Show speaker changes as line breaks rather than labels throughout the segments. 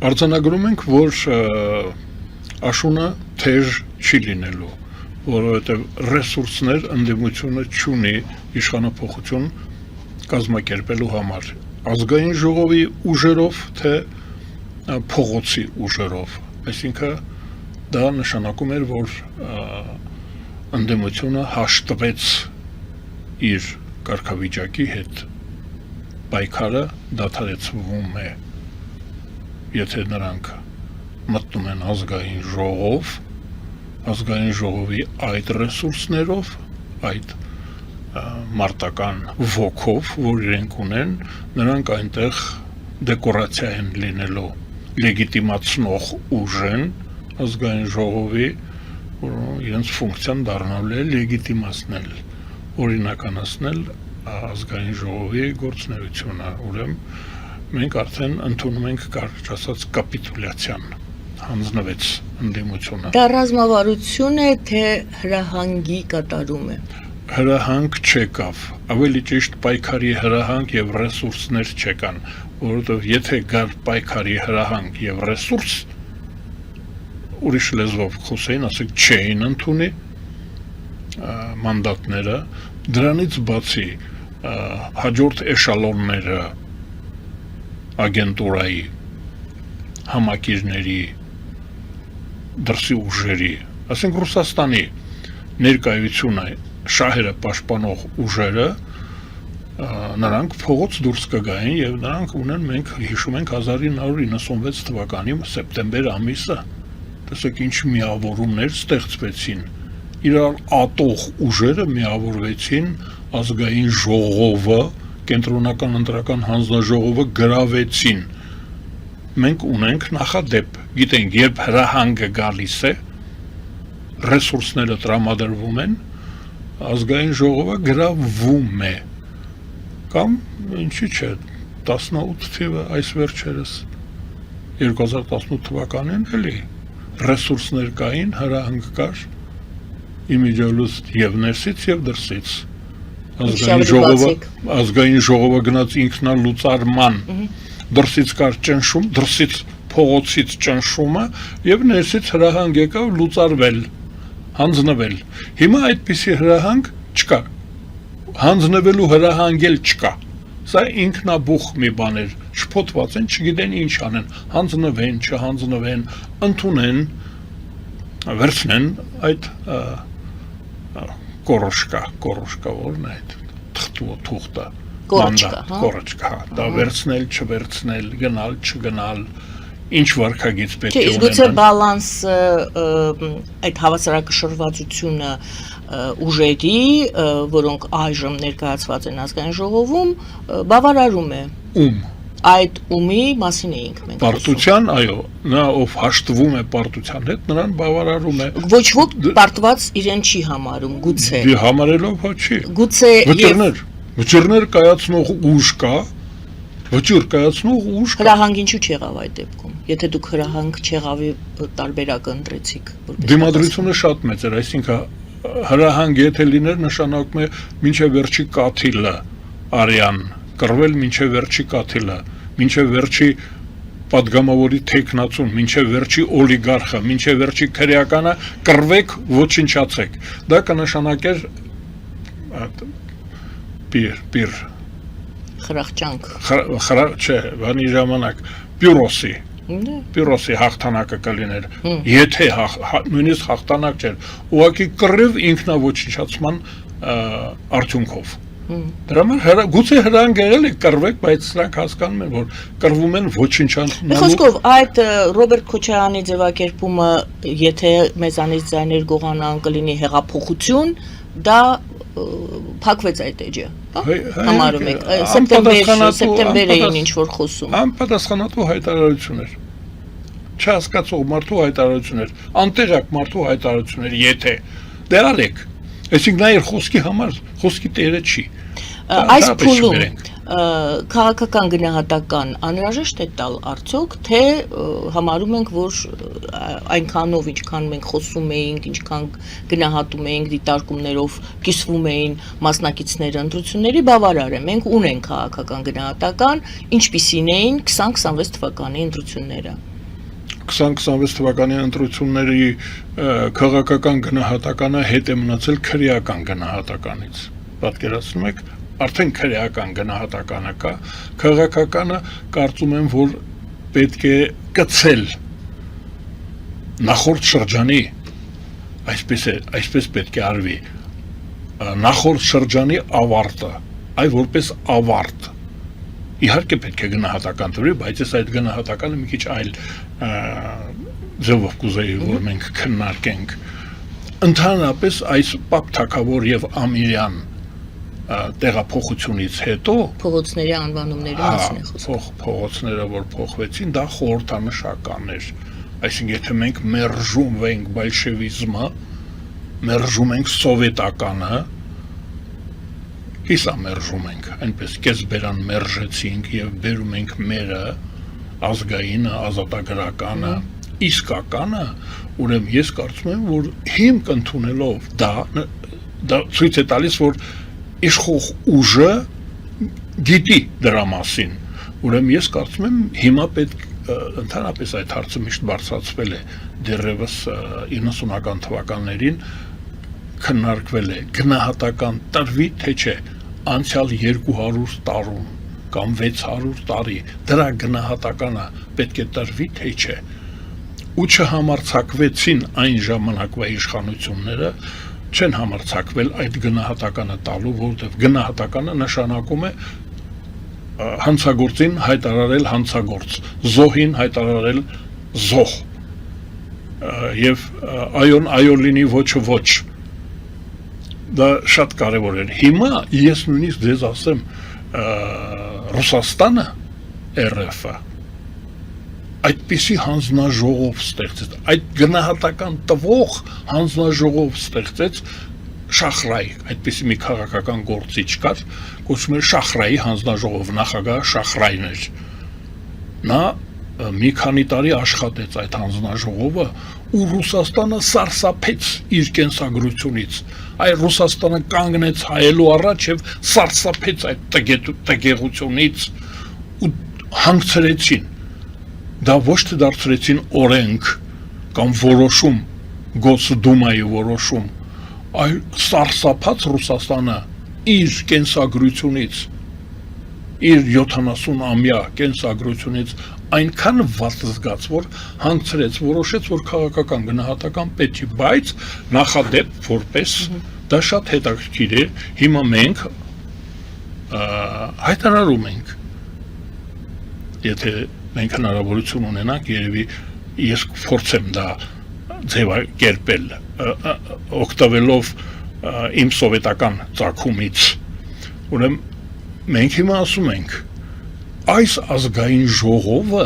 Արձանագրում ենք, որ աշունը թեժ չի լինելու, որովհետև ռեսուրսներ ընդդիմությունը չունի իշխանափոխություն կազմակերպելու համար, ազգային ժողովի ուժերով, թե փողոցի ուժերով, այսինքն դա նշանակում էր, որ ընդդիմությունը հաշտվեց իր կարգավիճակի հետ, պայքարը դադարեցվում է, եթե նրանք մտնում են ազգային ժողով, ազգային ժողովի այդ ռեսուրսներով, այդ մարտական ոգով, որ իրենք ունեն, նրանք այնտեղ դեկորացիա են լինելու, լեգիտիմացնող ուժ են ազգային ժողովի, որ իրենց ֆունկցիան դառնալու է լեգիտիմացնել, օրինականացնել ազգային ժողովի գործունեությունը, ուրեմն մենք արդեն ընդունում ենք կարճ ասած կապիտուլյացիան, հանձնվեց ընդդիմությունը։
Դա ռազմավարություն է, թե հրահանգի կատարում է։
Հրահանգ չեկավ, ավելի ճիշտ պայքարի հրահանգ եւ ռեսուրսներ չեկան, որովհետեւ եթե գար պայքարի հրահանգ եւ ռեսուրս, ուրիշ լեզվով խոսեին, ասեք չէին ընդունի մանդատները, դրանից բացի հաջորդ էշալոնները ագենտուրայի, համակիրների, դրսի ուժերի, ասենք Ռուսաստանի ներկայությունը, շահերը պաշտպանող ուժերը, նրանք փողոց դուրս կգային եւ նրանք ունեն, մենք հիշում ենք 1996 թվականի սեպտեմբեր ամիսը, տեսեք ինչ միավորումներ ստեղծվեցին, իրար ատող ուժերը միավորվեցին, ազգային ժողովը, կենտրոնական ընտրական հանձնաժողովը գրավեցին, մենք ունենք նախադեպ, գիտենք, երբ հրահանգը գալիս է, ռեսուրսները տրամադրվում են, ազգային ժողովը գրավում է, կամ ինչի՞ չէ, 18 թիվը այս վերջերս 2018 թվականին էլի ռեսուրսներ կային, հրահանգ կար, իմիջիալուստ եւ ներսից եւ դրսից, ազգային ժողովը գնաց ինքնալուծարման, դրսից կար ճնշում, դրսից փողոցից ճնշումը եւ ներսից հրահանգ եկավ լուծարվել, հանձնվել։ Հիմա այդպիսի հրահանգ չկա, հանձնվելու հրահանգ էլ չկա, սա ինքնաբուխ մի բան էր, շփոթված են, չգիտեն ինչ անեն, հանձնվեն, չհանձնվեն, ընդունեն, վերցնեն այդ կորոշկա, որն է այդ թուղթը, կորոշկա, դա վերցնել, չվերցնել, գնալ, չգնալ, ինչ վարքագիծ պետք է ունենան։
Իսկ գուցե բալանսը, այդ հավասարակշռվածությունը ուժերի, որոնք այժմ ներկայացված են ազգային ժողովում, բավարարում է։
Ում։
Այդ ումի մասին էինք մենք
պարտության, այո, նա ով հաշտվում է պարտության հետ, նրան բավարարում է։
Ոչ ոք պարտված իրեն չի համարում, գուցե։
Համարելով հա չի։
Գուցե
վճիռներ կայացնող ուժ կա, վճիռ կայացնող ուժ կա։
Հրահանգ ինչու չեղավ այդ դեպքում, եթե դուք հրահանգ չեղավի տարբերակը ընտրեցիք։
Դիմադրությունը շատ մեծ էր, այսինքն հրահանգ եթե լիներ նշանակում է մինչև վերջի կաթիլը արյան, կռվել մինչև վերջի կաթիլը, մինչև վերջի պատգամավորի թեկնածուն, մինչև վերջի օլիգարխը, մինչև վերջի քրեականը կռվեք, ոչնչացեք։ Դա կնշանակեր պիր
խրախճանք։
Չէ, բանի ժամանակ Պյուրոսի հաղթանակը կլիներ, եթե նույնիսկ հաղթանակ չէր, ուղղակի կռիվ ինքնաոչնչացման արդյունքով։ Դրա համար գուցե հրահանգ եղել է կռվեք, բայց սրանք հասկանում են, որ կռվում են ոչնչանալու։
Մի խոսքով, այդ Ռոբերտ Քոչարյանի ձևակերպումը, եթե մեզանից ձայներ գողանան կլինի հեղափոխություն, դա փակվեց այդ էջը, համարում եք, սեպտեմբեր էին ինչ-որ խոսում։
Անպատասխանատու հայտարարություն էր, չհասկացող մարդու հայտարարություն էր, անտեղյակ մարդու հայտարարություն էր, եթե դե արեք, այսինքն նա իր խոսքի համար, խոսքի տերը չի։
Այս փուլում քաղաքական գնահատական անհրաժեշտ է տալ արդյոք, թե համարում ենք, որ այնքանով, ինչքան մենք խոսում էինք, ինչքան գնահատում էինք, դիտարկումներով կիսվում էին մասնակիցները ընտրությունների, բավարար է, մենք ունենք քաղաքական գնահատական, ինչպիսին էին 2026 թվականի ընտրությունները։
2026 թվականի ընտրությունների քաղաքական գնահատականը հետ է մնացել քրեական գնահատականից։ Պատկերացնում եք, արդեն քրեական գնահատականը կա, քաղաքականը կարծում եմ, որ պետք է կցել նախորդ շրջանի, այսպես պետք է արվի, նախորդ շրջանի ավարտը, այ որպես ավարտ։ Իհարկե պետք է գնահատական տրվի, բայց ես այդ գնահատականը մի քիչ այլ ձևով կուզեի, որ մենք քննարկենք։ Ընդհանրապես այս Պապ Թագավոր եւ Ամիրյան տեղափոխությունից հետո
փողոցների անվանումների մասին է խոսքը։
Փողոցները, որ փոխվեցին, դա խորհրդանշական էր։ Այսինքն, եթե մենք մերժում ենք բոլշևիզմը, մերժում ենք սովետականը, Իսա մերժում ենք, այնպես կեսբերան մերժեցինք եւ բերում ենք մերը ազգայինը, ազատագրականը, իսկականը, ուրեմն ես կարծում եմ, որ հիմք ընդունելով դա ցույց է տալիս, որ իշխող ուժը գիտի դրա մասին, ուրեմն ես կարծում եմ հիմա պետք ընդհանրապես այդ հարցը միշտ բարձրացվել է դեռևս 90-ական թվականներին քննարկվել է գնահատական տրվի թե չէ անցյալ 200 տարում կամ 600 տարի դրա գնահատականը պետք է տրվի թե չէ ու չհամարձակվեցին այն ժամանակվա իշխանությունները չեն համարձակվել այդ գնահատականը տալու, որովհետև գնահատականը նշանակում է հանցագործին հայտարարել հանցագործ, զոհին հայտարարել զոհ եւ այոն այո լինի ոչը ոչ դա շատ կարևոր էր։ Հիմա ես նույնիսկ ձեզ ասեմ Ռուսաստանը ՌՖ-ը այդպիսի հանձնաժողով ստեղծեց, այդ գնահատական տվող հանձնաժողով ստեղծեց Շախրայ, այդպիսի մի քաղաքական գործիչ կար, կոչվում էր Շախրայի հանձնաժողով, նախագահ Շախրայն էր։ Նա մի քանի տարի աշխատեց այդ հանձնաժողովը ու Ռուսաստանը սարսափեց իր կենսագրությունից, այ Ռուսաստանը կանգնեց հայելու առաջ եւ սարսափեց այդ տգեղությունից ու հանգցրեցին, դա ոչ թե դարձրեցին օրենք կամ որոշում, Գոսդումայի որոշում, այլ սարսափած Ռուսաստանը իր կենսագրությունից, իր 70-ամյա կենսագրությունից այնքան վատ զգաց, որ հանգցրեց, որոշեց, որ քաղաքական գնահատական պետք է, բայց նախադեպ որպես դա շատ հետաքրքիր է, հիմա մենք հայտարարում ենք, եթե մենք հնարավորություն ունենանք, երևի ես փորձեմ դա ձևակերպել, օգտվելով իմ սովետական ծագումից, ուրեմն մենք հիմա ասում ենք, այս ազգային ժողովը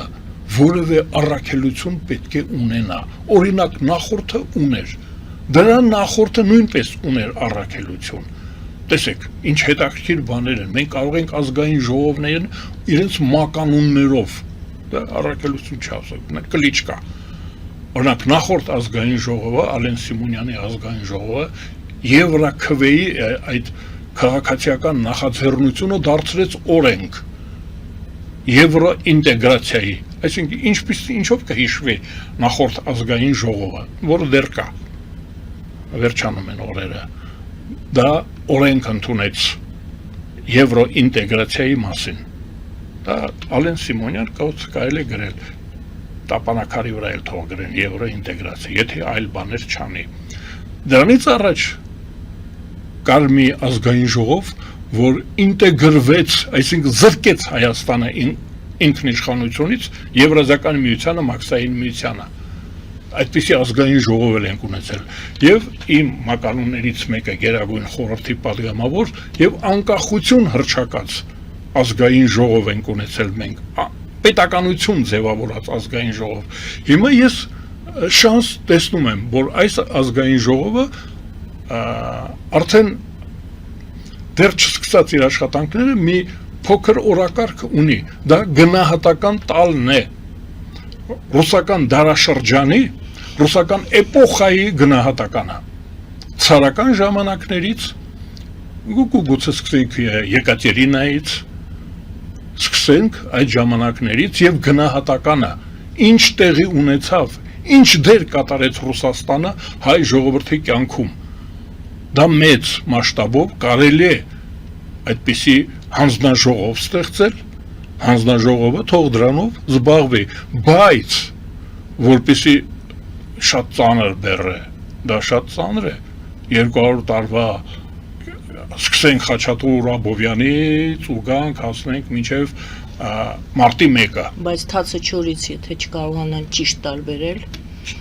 որևէ առաքելություն պետք է ունենա, օրինակ նախորդը ուներ, դրա նախորդը նույնպես ուներ առաքելություն, տեսեք, ինչ հետաքրքիր բաներ են, մենք կարող ենք ազգային ժողովներն իրենց մականուններով, դա առաքելություն չասել, կլիչկա, օրինակ նախորդ ազգային ժողովը, Ալեն Սիմոնյանի ազգային ժողովը, Եվրաքվեի այդ քաղաքացիական նախաձեռնությունը դարձրեց օրենք, Եվրոինտեգրացիայի, այսինքն ինչով կհիշվի նախորդ ազգային ժողովը, որը դեռ կա, վերջանում են օրերը, դա օրենք ընդունեց Եվրոինտեգրացիայի մասին, դա Ալեն Սիմոնյան կարելի է գրել, տապանակարի վրա էլ թող գրեն Եվրոինտեգրացիա, եթե այլ բաներ չանի, դրանից առաջ կար մի ազգային ժողով, որ ինտեգրվեց, այսինքն զրկեց Հայաստանը ինքնիշխանությունից Եվրազիական միությանը, Մաքսային միությանը, այդպիսի ազգային ժողով ենք ունեցել, եւ իմ մականուններից մեկը Գերագույն խորհրդի պատգամավոր եւ անկախություն հռչակած ազգային ժողով ենք ունեցել մենք, պետականություն ձևավորած ազգային ժողով, հիմա ես շանս տեսնում եմ, որ այս ազգային ժողովը արդեն դեռ չսկսած իր աշխատանքները մի փոքր օրակարգ ունի, դա գնահատական տալն է, ռուսական դարաշրջանի, ռուսական էպոխայի գնահատականը, ցարական ժամանակներից, գուցե սկսենք Եկատերինայից, սկսենք այդ ժամանակներից եւ գնահատականը, ինչ տեղի ունեցավ, ինչ դեր կատարեց Ռուսաստանը հայ ժողովրդի կյանքում։ Դա մեծ մասշտաբով կարելի է այդպիսի հանձնաժողով ստեղծել, հանձնաժողովը թող դրանով զբաղվի, բայց որպեսի շատ ծանր բեռ է, դա շատ ծանր է, 200 տարվա սկսենք Խաչատուր Աբովյանից ու գանք հասնենք մինչև մարտի 1-ը։
Բայց թացը չորից, եթե չկարողանան ճիշտ տարբերել,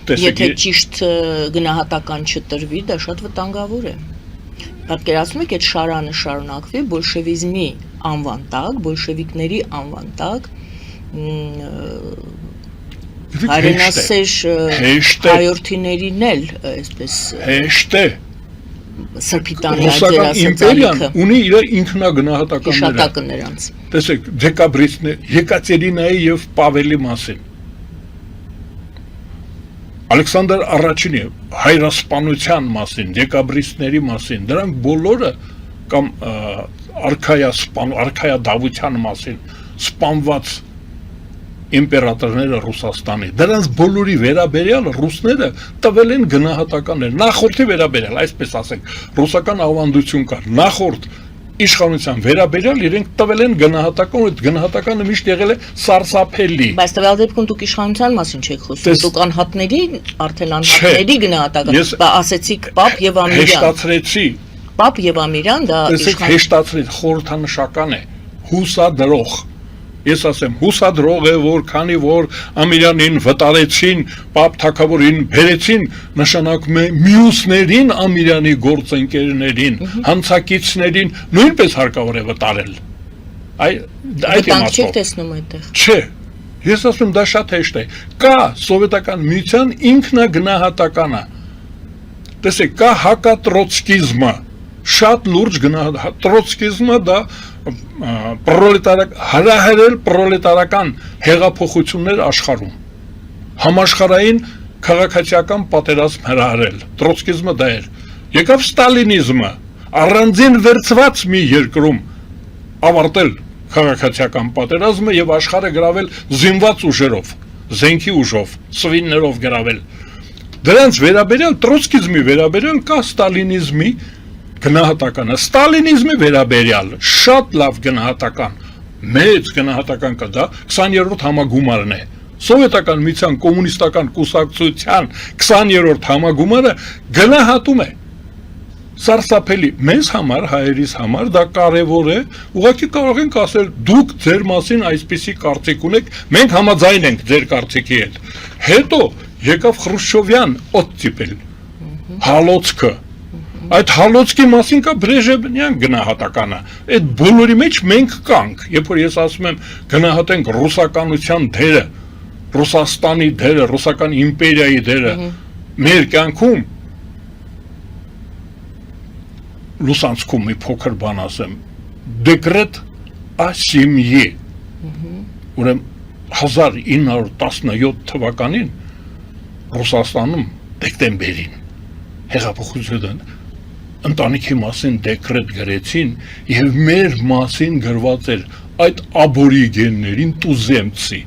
Տեսեք,
եթե ճիշտ գնահատական չտրվի, դա շատ վտանգավոր է։ Պատկերացնում եք, այդ շարանը շարունակվի բոլշևիզմի անվան տակ, բոլշևիկների անվան տակ, հայրենասեր հայորդիներին էլ այսպես
հեշտ է
սրբիտանի
Ռուսական իմպերիան
աջերասացանիքը
ունի իր ինքնագնահատականները։
հիշատակը նրանց։
Տեսեք, դեկաբրիստներ, Եկատերինայի եւ Պավելի մասին։ Ալեքսանդր առաջինի հայրասպանության մասին, դեկաբրիստների մասին, դրանք բոլորը կամ արքայադավության մասին սպանված իմպերատորները Ռուսաստանի, դրանց բոլորի վերաբերյալ ռուսները տվել են գնահատականներ, նախորդի վերաբերյալ, այսպես ասենք, ռուսական ավանդություն կար, նախորդ իշխանության վերաբերյալ իրենք տվել են գնահատական, այդ գնահատականը միշտ եղել է սարսափելի։
Բայց տվյալ դեպքում դուք իշխանության մասին չեք խոսում, դուք անհատների, արդեն անհատների գնահատական, ասեցիք Պապ եւ Ամիրյան։
Հեշտացրեցի,
Պապ եւ Ամիրյան դա
հեշտացրեց, խորհրդանշական է, հուսադրող։ Ես ասեմ, հուսադրող է, որ քանի որ Ամիրյանին վտարեցին, Պապ թագավորին բերեցին, նշանակում է մյուսներին Ամիրյանի գործընկերներին, հանցակիցներին նույնպես հարկավոր է վտարել։ Այդ
իմաստով չեք տեսնում այդտեղ։
Չէ։ Ես ասում դա շատ հեշտ է։ Կա սովետական միության ինքնագնահատականը։ Տեսեք, կա հակատրոցկիզմը, շատ լուրջ տրոցկիզմը դա հարահրել պրոլետարական հեղափոխություններ աշխարհում, համաշխարհային քաղաքացիական պատերազմ հրահրել, տրոցկիզմը դա էր, եկավ ստալինիզմը, առանձին վերցված մի երկրում ավարտել քաղաքացիական պատերազմը եւ աշխարհը գրավել զինված ուժերով, զենքի ուժով, սվիններով գրավել, դրանց վերաբերյալ տրոցկիզմի վերաբերյալ կա ստալինիզմի գնահատականը, ստալինիզմի վերաբերյալ շատ լավ գնահատական, մեծ գնահատական կա դա 20-րդ համագումարն է, սովետական միության կոմունիստական կուսակցության 20-րդ համագումարը գնահատում է, սարսափելի, մեզ համար, հայերիս համար դա կարևոր է, ուղղակի կարող ենք ասել դուք ձեր մասին այսպիսի կարծիք ունեք, մենք համաձայն ենք ձեր կարծիքի հետ, հետո եկավ Խրուշչովյան օտտիպել, հալոցքը, այդ հալոցքի մասին կա Բրեժնևյան գնահատականը, այդ բոլորի մեջ մենք կանք, երբ որ ես ասում եմ գնահատենք ռուսականության դերը, Ռուսաստանի դերը, ռուսական իմպերիայի դերը, մեր կյանքում, լուսանցքում մի փոքր բան ասեմ, դեկրետ ասիմյի, ուրեմն 1917 թվականին Ռուսաստանում դեկտեմբերին հեղափոխություն ընտանիքի մասին դեկրետ գրեցին եւ մեր մասին գրված էր այդ աբորիգեններին տուզեմցի,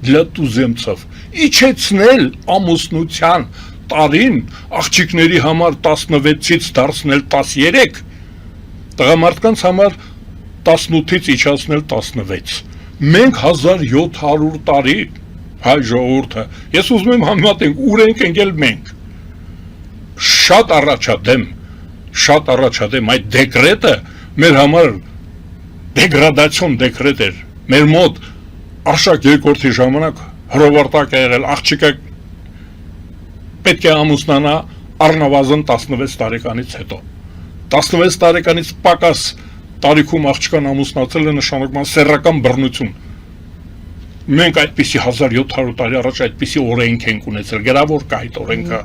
для տուզեմցով իջեցնել ամուսնության տարին աղջիկների համար 16-ից դարձնել 13, տղամարդկանց համար 18-ից իջացնել 16, մենք 1700 տարի հայ ժողովուրդը, ես ուզում եմ համեմատենք, ուր ենք ընկել մենք, շատ առաջադեմ այդ դեկրետը մեր համար դեգրադացիոն դեկրետ էր, մեր մոտ Արշակ երկրորդի ժամանակ հրովարտակ է եղել, աղջիկը պետք է ամուսնանա առնվազն 16 տարեկանից հետո, 16 տարեկանից պակաս տարիքում աղջկան ամուսնացել է նշանակում սեռական բռնություն, մենք այդպիսի 1700 տարի առաջ այդպիսի օրենք ենք ունեցել, գրավոր կա այդ օրենքը,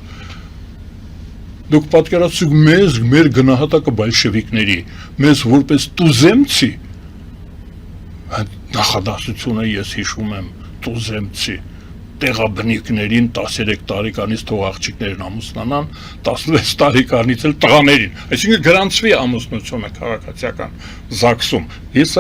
դուք պատկերացուք մեզ, մեր գնահատակը բոլշևիկների, մեզ որպես տուզեմցի, նախադասությունը ես հիշում եմ, տուզեմցի, տեղաբնիկներին 13 տարեկանից թող աղջիկներին ամուսնանան, 16 տարեկանից էլ տղաներին, այսինքն գրանցվի ամուսնությունը քաղաքացիական ԶԱԳՍ-ում, ես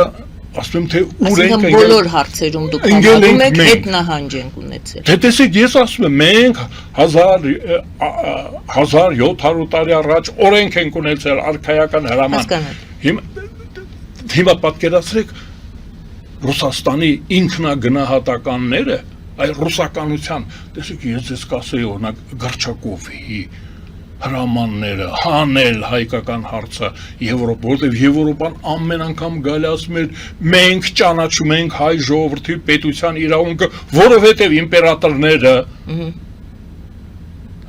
ասում եմ թե ուր
Այսինքն
ենք
բոլոր հարցերում դուք
ընկել
համարում
ենք
եք
մենք։
հետնահանջ ենք ունեցել։
Դե տեսեք, ես ասում եմ, մենք 1700 տարի առաջ օրենք ենք ունեցել արքայական հրաման։
Հասկանալի։
Հիմա պատկերացրեք Ռուսաստանի ինքնագնահատականները, այ ռուսականության, տեսեք, ես ես կասեի օրինակ Գրչակովի հրամանները, հանել հայկական հարցը Եվրոպա, որտեղ Եվրոպան ամեն անգամ գալի ասում էր մենք ճանաչում ենք հայ ժողովրդի պետության իրավունքը, որովհետև իմպերատորները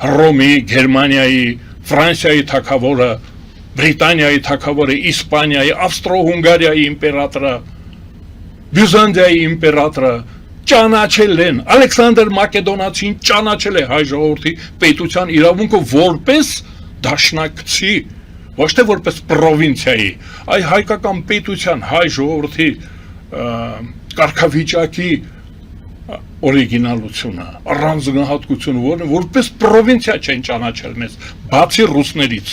Հռոմի, Գերմանիայի, Ֆրանսիայի թագավորը, Բրիտանիայի թագավորը, Իսպանիայի, Ավստրո-Հունգարիայի իմպերատորը, Բյուզանդիայի իմպերատորը ճանաչել են, Ալեքսանդր Մակեդոնացին ճանաչել է հայ ժողովրդի պետության իրավունքը որպես դաշնակցի, ոչ թե որպես պրովինցիայի, այ հայկական պետության հայ ժողովրդի կարգավիճակի օրիգինալությունը, առանձնահատկությունը, որպես պրովինցիա չեն ճանաչել մեզ, բացի ռուսներից։